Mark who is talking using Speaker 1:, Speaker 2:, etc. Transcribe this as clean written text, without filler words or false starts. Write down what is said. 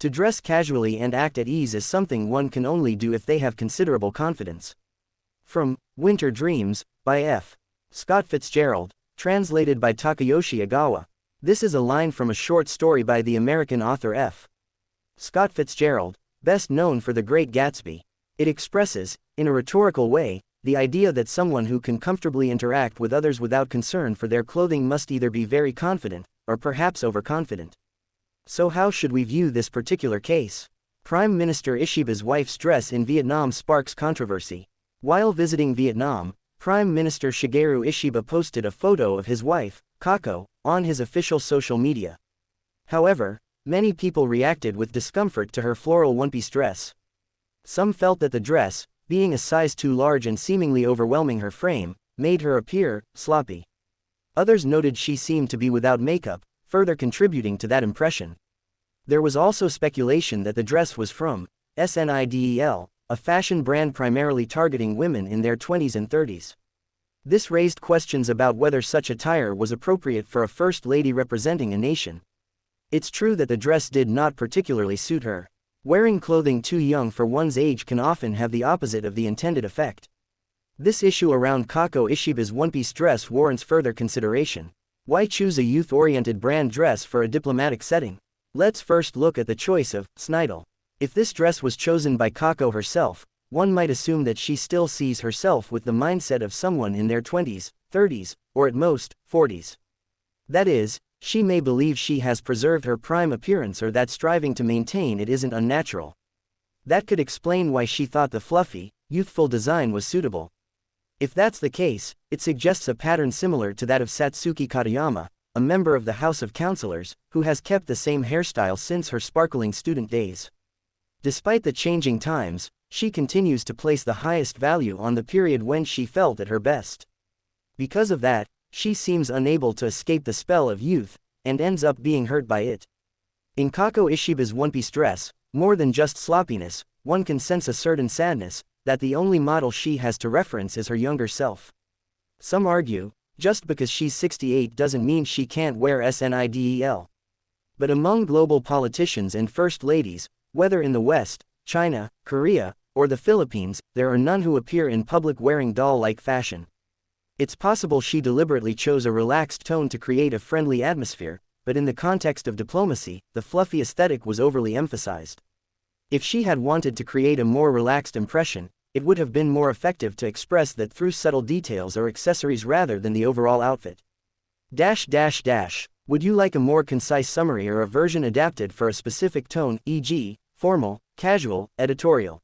Speaker 1: To dress casually and act at ease is something one can only do if they have considerable confidence. From Winter Dreams, by F. Scott Fitzgerald, translated by Takayoshi Agawa. This is a line from a short story by the American author F. Scott Fitzgerald, best known for The Great Gatsby. It expresses, in a rhetorical way, the idea that someone who can comfortably interact with others without concern for their clothing must either be very confident, or perhaps overconfident. So how should we view this particular case? Prime Minister Ishiba's wife's dress in Vietnam sparks controversy. While visiting Vietnam, Prime Minister Shigeru Ishiba posted a photo of his wife, Kako, on his official social media. However, many people reacted with discomfort to her floral one-piece dress. Some felt that the dress, being a size too large and seemingly overwhelming her frame, made her appear sloppy. Others noted she seemed to be without makeup, further contributing to that impression. There was also speculation that the dress was from Snidel, a fashion brand primarily targeting women in their 20s and 30s. This raised questions about whether such attire was appropriate for a first lady representing a nation. It's true that the dress did not particularly suit her. Wearing clothing too young for one's age can often have the opposite of the intended effect. This issue around Kako Ishiba's one-piece dress warrants further consideration. Why choose a youth-oriented brand dress for a diplomatic setting? Let's first look at the choice of Snidel. If this dress was chosen by Kako herself, one might assume that she still sees herself with the mindset of someone in their 20s, 30s, or at most, 40s. That is, she may believe she has preserved her prime appearance or that striving to maintain it isn't unnatural. That could explain why she thought the fluffy, youthful design was suitable. If that's the case, it suggests a pattern similar to that of Satsuki Katayama, a member of the House of Councillors, who has kept the same hairstyle since her sparkling student days. Despite the changing times, she continues to place the highest value on the period when she felt at her best. Because of that, she seems unable to escape the spell of youth, and ends up being hurt by it. In Kako Ishiba's one-piece dress, more than just sloppiness, one can sense a certain sadness, that the only model she has to reference is her younger self. Some argue, just because she's 68 doesn't mean she can't wear Snidel. But among global politicians and first ladies, whether in the West, China, Korea, or the Philippines, there are none who appear in public wearing doll-like fashion. It's possible she deliberately chose a relaxed tone to create a friendly atmosphere, but in the context of diplomacy, the fluffy aesthetic was overly emphasized. If she had wanted to create a more relaxed impression, it would have been more effective to express that through subtle details or accessories rather than the overall outfit. Would you like a more concise summary or a version adapted for a specific tone, e.g., formal, casual, editorial?